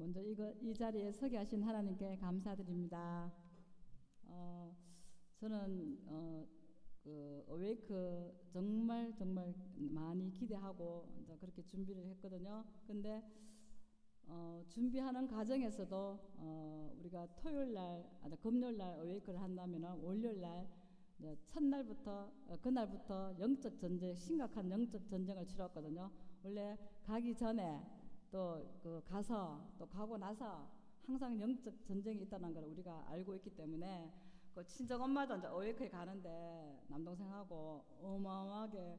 먼저 이 자리에 서게 하신 하나님께 감사드립니다. 저는 그 어웨이크 정말 많이 기대하고 이제 그렇게 준비를 했거든요. 근데 준비하는 과정에서도 우리가 토요일 날, 금요일 날 어웨이크를 한다면은 월요일 날 첫날부터 그날부터 영적 전쟁, 심각한 영적 전쟁을 치렀거든요. 원래 가기 전에 또 그 가서 또 가고 나서 항상 영적 전쟁이 있다는 걸 우리가 알고 있기 때문에 그 친정 엄마도 이제 어웨이크에 가는데 남동생하고 어마어마하게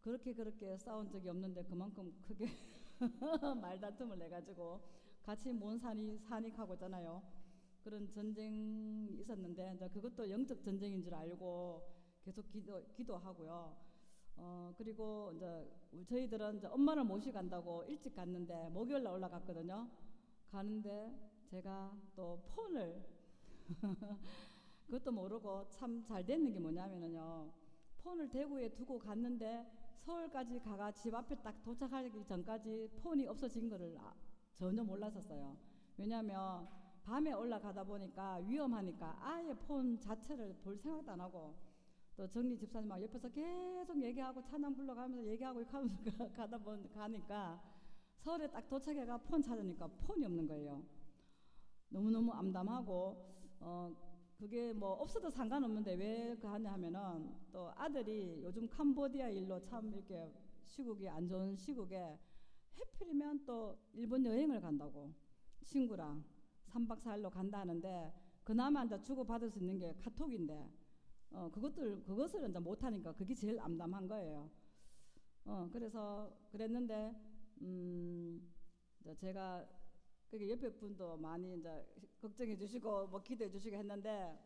그렇게 싸운 적이 없는데 그만큼 크게 말다툼을 내가지고 같이 몬 산이 가고 있잖아요. 그런 전쟁이 있었는데 이제 그것도 영적 전쟁인 줄 알고 계속 기도하고요. 그리고 이제 저희들은 이제 엄마를 모시고 간다고 일찍 갔는데 목요일 날 올라갔거든요. 가는데 제가 또 폰을 그것도 모르고 참 잘 됐는 게 뭐냐면은요. 폰을 대구에 두고 갔는데 서울까지 가가 집 앞에 딱 도착하기 전까지 폰이 없어진 거를 전혀 몰랐었어요. 왜냐하면 밤에 올라가다 보니까 위험하니까 아예 폰 자체를 볼 생각도 안 하고 또 정리 집사님 막 옆에서 계속 얘기하고 찬양 불러가면서 얘기하고 하면서 가니까 서울에 딱 도착해가 폰 찾으니까 폰이 없는 거예요. 너무너무 암담하고 그게 뭐 없어도 상관없는데 왜 그러냐 하면은 또 아들이 요즘 캄보디아 일로 참 이렇게 시국이 안 좋은 시국에 해필이면 또 일본 여행을 간다고 친구랑 3박 4일로 간다 하는데 그나마 이제 주고받을 수 있는 게 카톡인데 그것을 이제 못하니까 그게 제일 암담한 거예요. 그래서 그랬는데 이제 제가 그게 옆에 분도 많이 이제 걱정해 주시고 뭐 기도해 주시고 했는데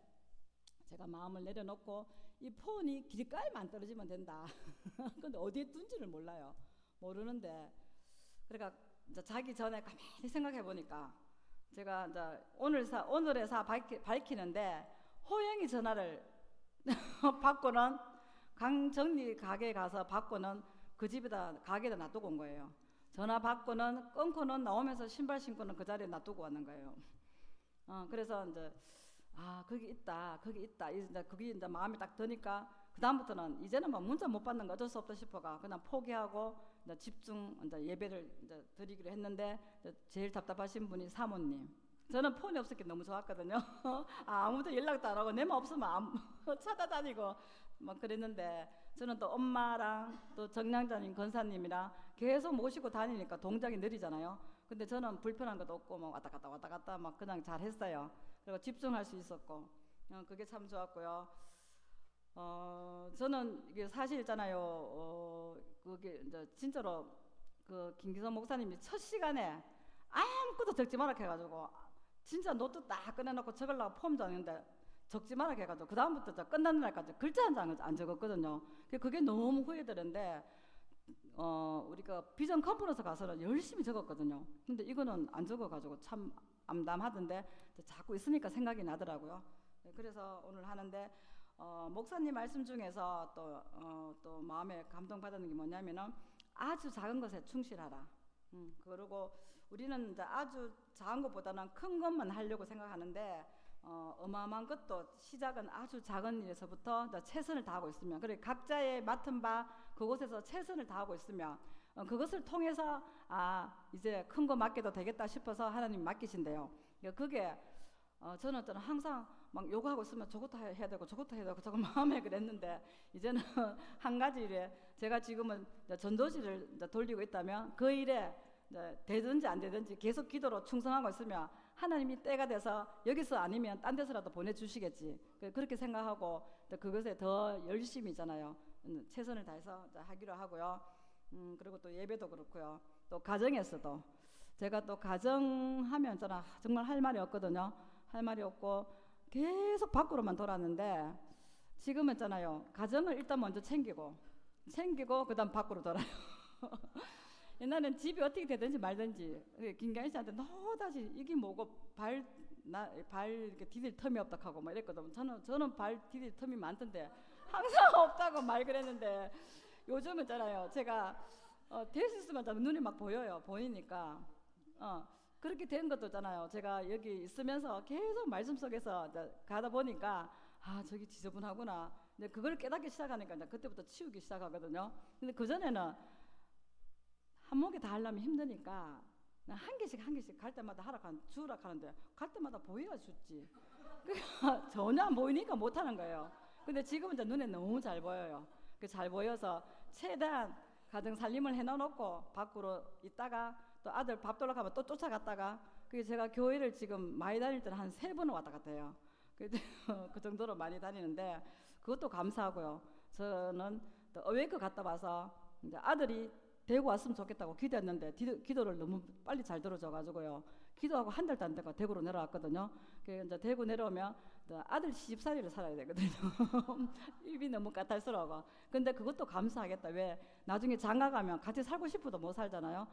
제가 마음을 내려놓고 이 폰이 길가에만 떨어지면 된다. 근데 어디에 둔지를 몰라요. 모르는데 그러니까 이제 자기 전에 가만히 생각해 보니까 제가 이제 오늘의 사 밝히는데 호영이 전화를 받고는 강정리 가게에 가서 받고는 그 집에다 가게에다 놔두고 온 거예요. 전화 받고는 끊고는 나오면서 신발 신고는 그 자리에 놔두고 왔는 거예요. 그래서 이제 거기 있다. 이제 그게 이제 마음에 딱 드니까 그 다음부터는 이제는 뭐 문자 못 받는 거 어쩔 수 없다 싶어가 그냥 포기하고 이제 집중 이제 예배를 이제 드리기로 했는데 제일 답답하신 분이 사모님. 저는 폰이 없었기 너무 좋았거든요. 아무도 연락도 안 하고 내만 없으면 찾아다니고 막 그랬는데 저는 또 엄마랑 또 정량자님 권사님이랑 계속 모시고 다니니까 동작이 느리잖아요. 근데 저는 불편한 것도 없고 막 왔다 갔다 막 그냥 잘 했어요. 그리고 집중할 수 있었고 그게 참 좋았고요. 저는 이게 사실 있잖아요. 그게 이제 진짜로 그 김기성 목사님이 첫 시간에 아무것도 적지 마라 해가지고 진짜 노트 딱 꺼내놓고 적으려고 폼 줬는데 적지 마라 해가지고 그 다음부터 끝나는 날까지 글자 한 장을 안 적었거든요. 그게 너무 후회되는데 우리가 비전 컨퍼런스 가서는 열심히 적었거든요. 근데 이거는 안 적어가지고 참 암담하던데 자꾸 있으니까 생각이 나더라고요. 그래서 오늘 하는데 목사님 말씀 중에서 또 마음에 감동받았는 게 뭐냐면은 아주 작은 것에 충실하라. 그리고 우리는 이제 아주 작은 것보다는 큰 것만 하려고 생각하는데 어마어마한 것도 시작은 아주 작은 일에서부터 이제 최선을 다하고 있으면 그래 각자의 맡은 바 그곳에서 최선을 다하고 있으면 그것을 통해서 이제 큰 거 맡겨도 되겠다 싶어서 하나님 맡기신대요. 그게 저는 항상 막 요구하고 있으면 저것도 해야 되고 저것도 해야 되고 저거 마음에 그랬는데 이제는 한 가지 일에 제가 지금은 전도지를 돌리고 있다면 그 일에 되든지 안 되든지 계속 기도로 충성하고 있으면 하나님이 때가 돼서 여기서 아니면 딴 데서라도 보내주시겠지 그렇게 생각하고 그것에 더 열심히잖아요. 최선을 다해서 하기로 하고요. 그리고 또 예배도 그렇고요. 또 가정에서도 제가 또 가정하면 저는 정말 할 말이 없거든요. 할 말이 없고 계속 밖으로만 돌았는데 지금은 있잖아요. 가정을 일단 먼저 챙기고 그 다음 밖으로 돌아요. 옛날엔 집이 어떻게 되든지 말든지 김경희 씨한테 너다시 이게 뭐고 발 이렇게 디딜 틈이 없다 하고 막 이랬거든. 저는 발 디딜 틈이 많던데 항상 없다고 말 그랬는데 요즘은 있잖아요. 제가 될 수 있으면 눈이 막 보여요. 보이니까 그렇게 된 것도 있잖아요. 제가 여기 있으면서 계속 말씀 속에서 이제 가다 보니까 아 저기 지저분하구나. 근데 그걸 깨닫기 시작하니까 이제 그때부터 치우기 시작하거든요. 근데 그 전에는 한 목에 다 하려면 힘드니까 한 개씩 한 개씩 갈 때마다 주우라 하는데 갈 때마다 보여야 줬지. 전혀 안 보이니까 못 하는 거예요. 근데 지금은 이제 눈에 너무 잘 보여요. 그 잘 보여서 최대한 가정 살림을 해놓고 밖으로 있다가 또 아들 밥 돌러 가면 또 쫓아갔다가 그게 제가 교회를 지금 많이 다닐 때는 한 3번은 왔다 갔다 해요. 그 정도로 많이 다니는데 그것도 감사하고요. 저는 또 어웨이크 갔다 와서 이제 아들이 대구 왔으면 좋겠다고 기도했는데 기도를 너무 빨리 잘 들어줘가지고요. 기도하고 한 달도 안 되고 대구로 내려왔거든요. 그 이제 대구 내려오면 아들 시집살이를 살아야 되거든요. 입이 너무 까탈스러워. 근데 그것도 감사하겠다. 왜 나중에 장가 가면 같이 살고 싶어도 못 살잖아요.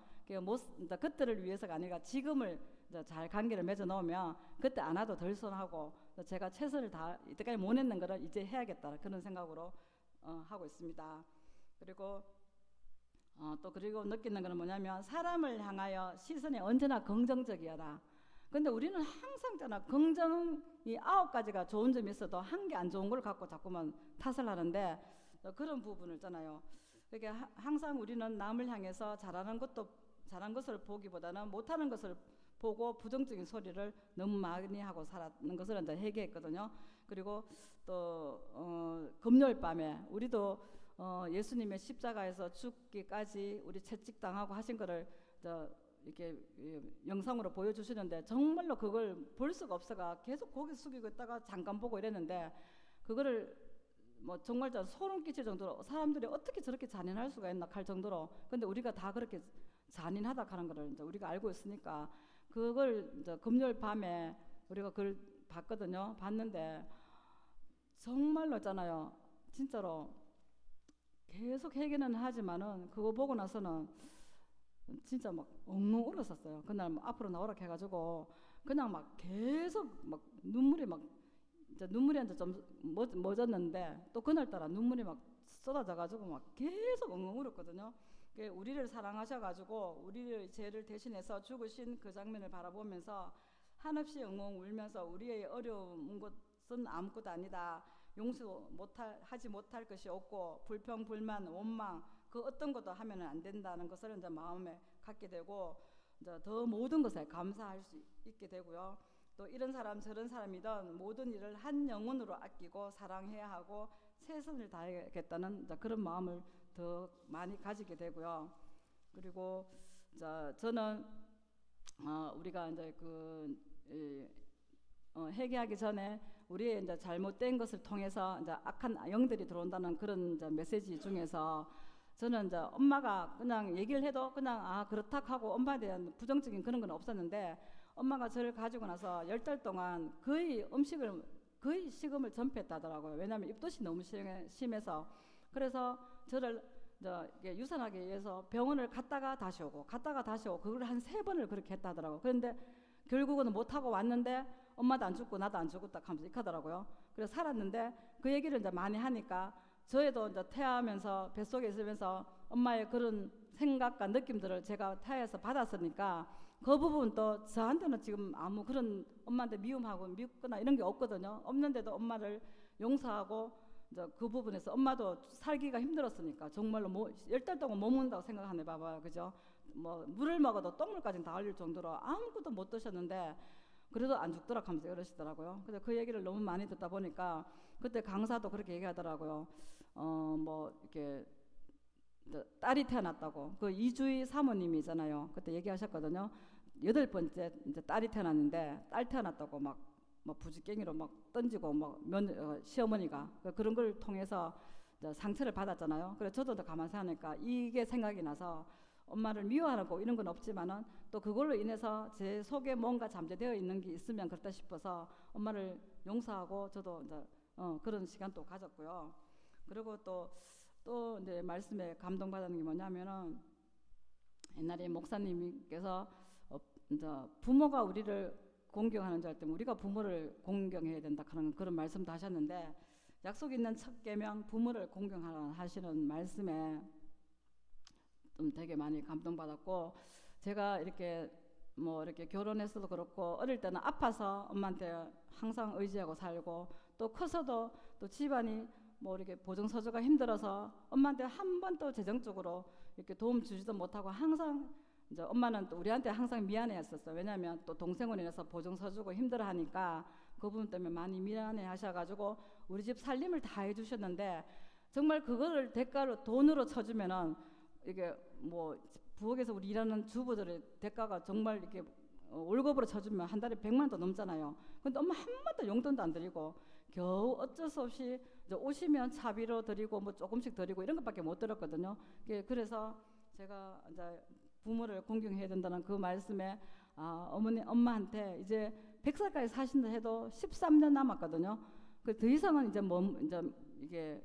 그때를 위해서가 아니라 지금을 잘 관계를 맺어 놓으면 그때 안 와도 덜 손하고 제가 최선을 다 이때까지 못 했는 거를 이제 해야겠다 그런 생각으로 하고 있습니다. 그리고 또 그리고 느끼는 거는 뭐냐면 사람을 향하여 시선이 언제나 긍정적이어라. 근데 우리는 항상 있잖아 긍정이 9가지가 좋은 점이 있어도 한 개 안 좋은 걸 갖고 자꾸만 탓을 하는데 그런 부분을 있잖아요. 그러니까 항상 우리는 남을 향해서 잘하는 것을 보기보다는 못하는 것을 보고 부정적인 소리를 너무 많이 하고 살았는 것을 이제 회개했거든요. 그리고 또 금요일 밤에 우리도 예수님의 십자가에서 죽기까지 우리 채찍당하고 하신 거를 이렇게 영상으로 보여주시는데 정말로 그걸 볼 수가 없어가 계속 고개 숙이고 있다가 잠깐 보고 이랬는데 그거를 뭐 정말 소름 끼칠 정도로 사람들이 어떻게 저렇게 잔인할 수가 있나 할 정도로 근데 우리가 다 그렇게 잔인하다 하는 거를 이제 우리가 알고 있으니까 그걸 이제 금요일 밤에 우리가 그걸 봤거든요. 봤는데 정말로 있잖아요. 진짜로 계속 회개는 하지만은 그거 보고 나서는 진짜 막 엉엉 울었었어요. 그날 뭐 앞으로 나오라 해가지고 그냥 막 계속 막 눈물이 이제 좀 멎었는데 또 그날따라 눈물이 막 쏟아져가지고 막 계속 엉엉 울었거든요. 우리를 사랑하셔가지고 우리의 죄를 대신해서 죽으신 그 장면을 바라보면서 한없이 엉엉 울면서 우리의 어려운 것은 아무것도 아니다. 하지 못할 것이 없고 불평, 불만, 원망 그 어떤 것도 하면 안 된다는 것을 이제 마음에 갖게 되고 이제 더 모든 것에 감사할 수 있게 되고요. 또 이런 사람 저런 사람이든 모든 일을 한 영혼으로 아끼고 사랑해야 하고 최선을 다해야겠다는 이제 그런 마음을 더 많이 가지게 되고요. 그리고 저는 우리가 이제 회개하기 전에 우리의 이제 잘못된 것을 통해서 이제 악한 영들이 들어온다는 그런 이제 메시지 중에서 저는 이제 엄마가 그냥 얘기를 해도 그냥 그렇다 하고 엄마에 대한 부정적인 그런 건 없었는데 엄마가 저를 가지고 나서 10달 동안 거의 식음을 전폐했다더라고요. 왜냐하면 입덧이 너무 심해서 그래서 저를 유산하기 위해서 병원을 갔다가 다시 오고 그걸 한 3번을 그렇게 했다더라고요. 그런데 결국은 못하고 왔는데 엄마도 안 죽고 나도 안 죽었다 하면서 이렇게 하더라고요. 그래서 살았는데 그 얘기를 이제 많이 하니까 저희도 이제 태아하면서 뱃속에 있으면서 엄마의 그런 생각과 느낌들을 제가 태아에서 받았으니까 그 부분도 저한테는 지금 아무 그런 엄마한테 미움거나 이런 게 없거든요. 없는데도 엄마를 용서하고 이제 그 부분에서 엄마도 살기가 힘들었으니까 정말로 10달 동안 못 먹는다고 생각하네 봐봐요. 그죠? 뭐 물을 먹어도 똥물까지는 다 흘릴 정도로 아무것도 못 드셨는데 그래도 안 죽더라 하면서 이러시더라고요. 그래서 그 얘기를 너무 많이 듣다 보니까 그때 강사도 그렇게 얘기하더라고요. 뭐 이렇게 딸이 태어났다고 그 이주희 사모님이 있잖아요. 그때 얘기하셨거든요. 8번째 이제 딸이 태어났는데 딸 태어났다고 막 부지깽이로 막 던지고 막 시어머니가 그런 걸 통해서 상처를 받았잖아요. 그래서 저도 가만히 생각하니까 이게 생각이 나서 엄마를 미워하고 이런 건 없지만은 또 그걸로 인해서 제 속에 뭔가 잠재되어 있는 게 있으면 그렇다 싶어서 엄마를 용서하고 저도 이제 그런 시간도 가졌고요. 그리고 또 이제 말씀에 감동받는 게 뭐냐면은 옛날에 목사님께서 이제 부모가 우리를 공경하는 줄 알 때 우리가 부모를 공경해야 된다 하는 그런 말씀도 하셨는데 약속 있는 첫 계명 부모를 공경하라 하시는 말씀에 좀 되게 많이 감동받았고 제가 이렇게 뭐 이렇게 결혼해서도 그렇고 어릴 때는 아파서 엄마한테 항상 의지하고 살고 또 커서도 또 집안이 뭐 이렇게 보증서주가 힘들어서 엄마한테 한 번도 재정적으로 이렇게 도움 주지도 못하고 항상 이제 엄마는 또 우리한테 항상 미안해했었어요. 왜냐하면 또 동생으로 인해서 보증서주고 힘들어하니까 그 부분 때문에 많이 미안해하셔가지고 우리 집 살림을 다 해주셨는데 정말 그거를 대가로 돈으로 쳐주면은 이게 뭐 부엌에서 우리 일하는 주부들의 대가가 정말 이렇게 월급으로 쳐주면 한 달에 100만 원 넘잖아요. 근데 엄마 한 번도 용돈도 안 드리고 겨우 어쩔 수 없이 이제 오시면 차비로 드리고 뭐 조금씩 드리고 이런 것밖에 못 들었거든요. 그래서 제가 이제 부모를 공경해야 된다는 그 말씀에 어머니 엄마한테 이제 100살까지 사신다 해도 13년 남았거든요. 그 더 이상은 이제 이제 이게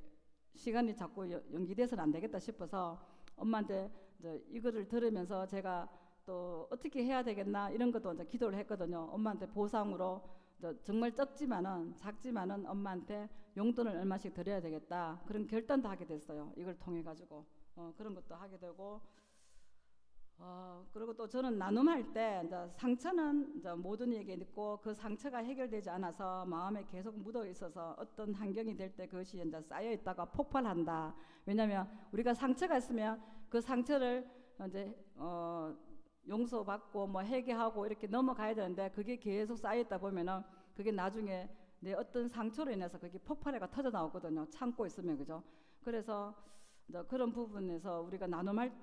시간이 자꾸 연기돼서는 안 되겠다 싶어서 엄마한테 이제 이거를 들으면서 제가 또 어떻게 해야 되겠나 이런 것도 이제 기도를 했거든요. 엄마한테 보상으로 정말 작지만은 엄마한테 용돈을 얼마씩 드려야 되겠다 그런 결단도 하게 됐어요. 이걸 통해 가지고 그런 것도 하게 되고 그리고 또 저는 나눔할 때 이제 상처는 이제 모든 이에게 있고 그 상처가 해결되지 않아서 마음에 계속 묻어 있어서 어떤 환경이 될 때 그것이 이제 쌓여 있다가 폭발한다. 왜냐하면 우리가 상처가 있으면 그 상처를 이제 용서받고 뭐 회개하고 이렇게 넘어가야 되는데 그게 계속 쌓여 있다 보면은 그게 나중에 내 어떤 상처로 인해서 그게 폭발해가 터져 나오거든요. 참고 있으면 그죠. 그래서 이제 그런 부분에서 우리가 나눔할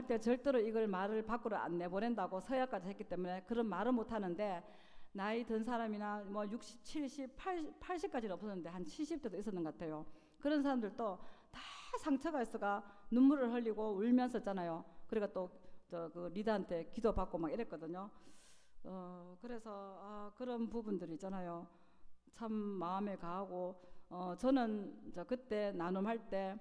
때 절대로 이걸 말을 밖으로 안 내보낸다고 서약까지 했기 때문에 그런 말을 못 하는데 나이 든 사람이나 뭐 60, 70, 80까지는 없었는데 한 70대도 있었는 것 같아요. 그런 사람들도 다 상처가 있어가 눈물을 흘리고 울면서 있잖아요. 그리고 또 그 리더한테 기도받고 막 이랬거든요. 그래서 그런 부분들 있잖아요. 참 마음에 가고 저는 그때 나눔할 때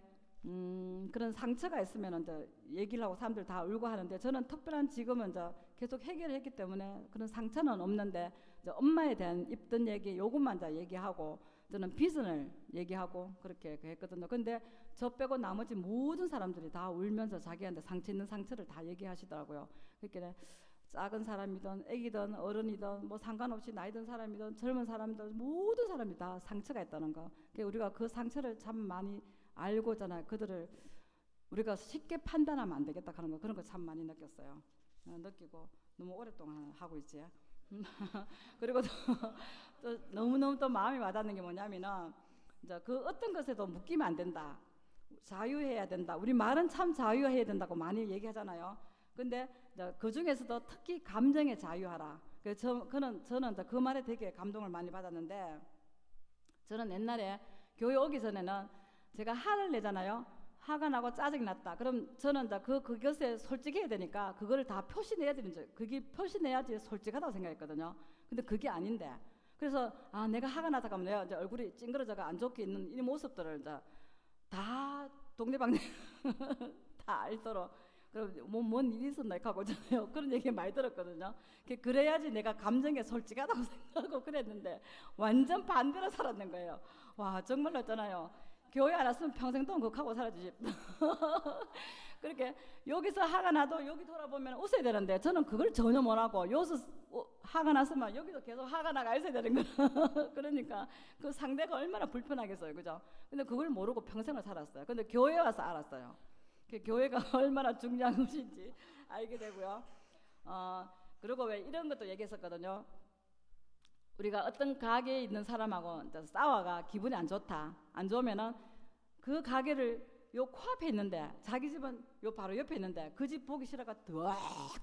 그런 상처가 있으면 이제 얘기를 하고 사람들 다 울고 하는데 저는 특별한 지금은 이제 계속 해결했기 때문에 그런 상처는 없는데 이제 엄마에 대한 입던 얘기 요것만 이제 얘기하고 저는 비전을 얘기하고 그렇게 했거든요. 근데 저 빼고 나머지 모든 사람들이 다 울면서 자기한테 상처 있는 상처를 다 얘기하시더라고요. 그러니까 작은 사람이든 애기든 어른이든 뭐 상관없이 나이 든 사람이든 젊은 사람이든 모든 사람이 다 상처가 있다는 거. 그러니까 우리가 그 상처를 참 많이 알고잖아요. 그들을 우리가 쉽게 판단하면 안 되겠다 하는 거 그런 거 참 많이 느꼈어요. 느끼고 너무 오랫동안 하고 있지. 그리고 또 너무너무 또 마음이 와닿는 게 뭐냐면은 이제 그 어떤 것에도 묶이면 안 된다. 자유해야 된다. 우리 말은 참 자유해야 된다고 많이 얘기하잖아요. 근데 그 중에서도 특히 감정의 자유하라. 저는 그 말에 되게 감동을 많이 받았는데 저는 옛날에 교회 오기 전에는 제가 화를 내잖아요. 화가 나고 짜증이 났다. 그럼 저는 그것에 솔직해야 되니까 그거를 다 표시내야 되는 줄. 그게 표시내야지 솔직하다고 생각했거든요. 근데 그게 아닌데. 그래서 내가 화가 나다 가면 내가 이제 얼굴이 찡그러져가 안 좋게 있는 이 모습들을 이제 다 동네방네 다 알도록. 그럼 뭔 일이 있었나 하고 잖아요. 그런 얘기 많이 들었거든요. 그래야지 내가 감정에 솔직하다고 생각하고 그랬는데 완전 반대로 살았는 거예요. 와 정말로 있잖아요. 교회 안 왔으면 평생 동안 그거 하고 살아주지. 그렇게 여기서 화가 나도 여기 돌아보면 웃어야 되는데 저는 그걸 전혀 못하고 여기서 화가 났으면 여기도 계속 화가 나가 있어야 되는 거야. 그러니까 그 상대가 얼마나 불편하겠어요. 그죠? 근데 그걸 모르고 평생을 살았어요. 근데 교회 와서 알았어요. 그 교회가 얼마나 중요한 것인지 알게 되고요. 그리고 왜 이런 것도 얘기했었거든요. 우리가 어떤 가게에 있는 사람하고 싸워가 기분이 안 좋다. 안 좋으면은 그 가게를 요 코앞에 있는데 자기 집은 요 바로 옆에 있는데 그 집 보기 싫어가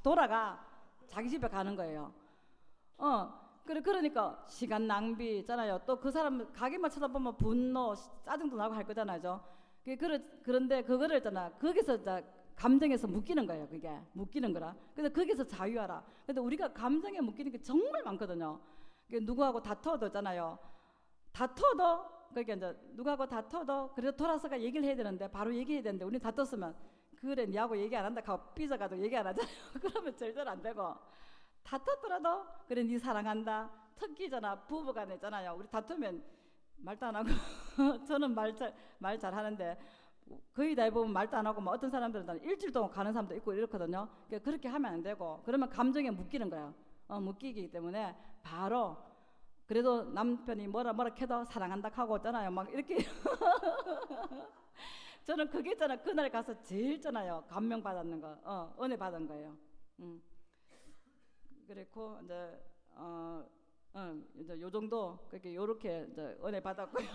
돌아가 자기 집에 가는 거예요. 그러니까 시간 낭비 있잖아요. 또 그 사람 가게만 쳐다보면 분노, 짜증도 나고 할 거잖아요. 그런데 그거를 있잖아. 거기서 감정에서 묶이는 거예요. 그게 묶이는 거라. 그래서 거기서 자유하라. 근데 우리가 감정에 묶이는 게 정말 많거든요. 누구하고 다투어도 있잖아요. 다투어도 그러니까 이제 누구하고 다투어도 그래도 돌아서가 얘기를 해야 되는데 바로 얘기해야 되는데 우리 다퉜으면 그래 니하고 얘기 안 한다 하고 삐져가지고 얘기 안 하잖아요. 그러면 절대로 안 되고 다퉜더라도 그래 니 사랑한다. 특히잖아 부부간에 있잖아요. 우리 다투면 말도 안 하고 저는 말 잘 하는데 거의 대부분 말도 안 하고 뭐 어떤 사람들은 일주일 동안 가는 사람도 있고 이렇거든요. 그러니까 그렇게 하면 안 되고 그러면 감정에 묶이는 거예요. 묶이기 때문에 바로 그래도 남편이 뭐라 해도 사랑한다 하고 있잖아요. 막 이렇게 저는 그게 있잖아요. 그날 가서 제일 있잖아요. 감명 받았는 거, 은혜 받은 거예요. 그랬고 이제 요 정도 그렇게 요렇게 이제 은혜 받았고요.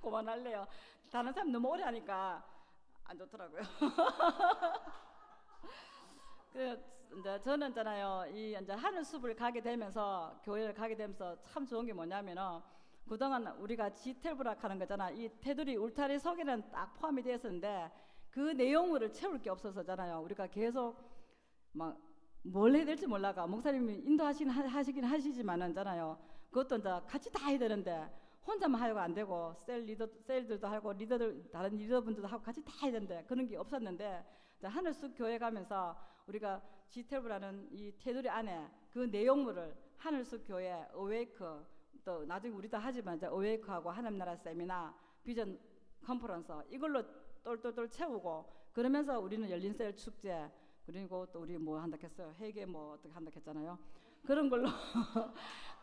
그만할래요. 다른 사람 너무 오래 하니까 안 좋더라고요. 그 이제 저는 있잖아요. 이 이제 하늘숲을 가게 되면서 교회를 가게 되면서 참 좋은 게 뭐냐면은 그동안 우리가 지텔브라 하는 거잖아. 이 테두리 울타리 속에는 딱 포함이 되어 있었는데 그 내용물을 채울 게 없어서잖아요. 우리가 계속 막 뭘 해야 될지 몰라가 목사님이 인도하시긴 하시지만은잖아요. 그것도 이제 같이 다 해야 되는데 혼자만 하려고 안 되고 셀들도 하고 다른 리더분들도 하고 같이 다 해야 되는데 그런 게 없었는데 하늘숲 교회 가면서 우리가 지텔브라는 이 테두리 안에 그 내용물을 하늘숲 교회 어웨이크 또 나중에 우리도 하지만 이제 어웨이크하고 하나님나라 세미나 비전 컨퍼런스 이걸로 똘똘똘 채우고 그러면서 우리는 열린셀 축제 그리고 또 우리 뭐 한다 했어요. 회계 뭐 어떻게 한다 했잖아요. 그런 걸로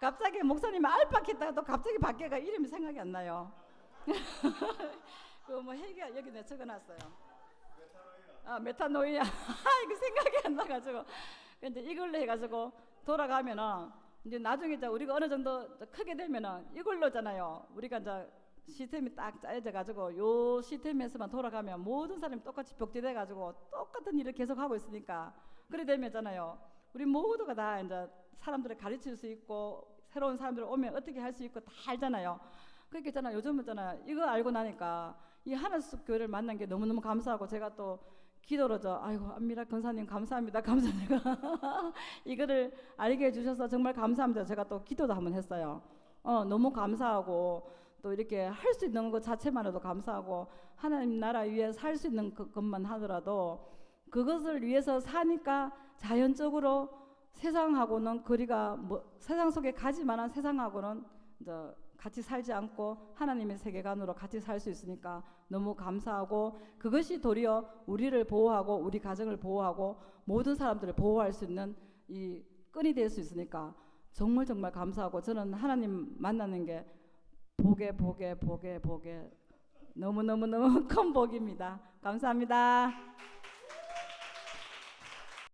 갑자기 목사님이 알파했다가 또 갑자기 바뀌어가 이름이 생각이 안 나요. 그 뭐 회계 여기 내가 적어놨어요. 메타노이아 이거 생각이 안 나가지고 근데 이걸로 해가지고 돌아가면은 이제 나중에 이제 우리가 어느 정도 크게 되면은 이걸로잖아요. 우리가 이제 시스템이 딱 짜여져 가지고 요 시스템에서만 돌아가면 모든 사람이 똑같이 벽지돼 가지고 똑같은 일을 계속 하고 있으니까 그래 되면잖아요. 우리 모두가 다 이제 사람들을 가르칠 수 있고 새로운 사람들 오면 어떻게 할 수 있고 다 알잖아요. 그렇게 있잖아요. 요즘 있잖아요. 이거 알고 나니까 이 하늘숲 교회를 만난 게 너무너무 감사하고 제가 또 기도로 아이고 안미라 권사님 감사합니다. 감사합니다. 이거를 알게 해주셔서 정말 감사합니다. 제가 또 기도도 한번 했어요. 너무 감사하고 또 이렇게 할 수 있는 것 자체만으로도 감사하고 하나님 나라 위에 살 수 있는 것만 하더라도 그것을 위해서 사니까 자연적으로 세상하고는 거리가 세상 속에 가지만한 세상하고는 이제 같이 살지 않고 하나님의 세계관으로 같이 살 수 있으니까 너무 감사하고 그것이 도리어 우리를 보호하고 우리 가정을 보호하고 모든 사람들을 보호할 수 있는 이 끈이 될 수 있으니까 정말 감사하고 저는 하나님 만나는 게 보게 너무 큰 복입니다. 감사합니다.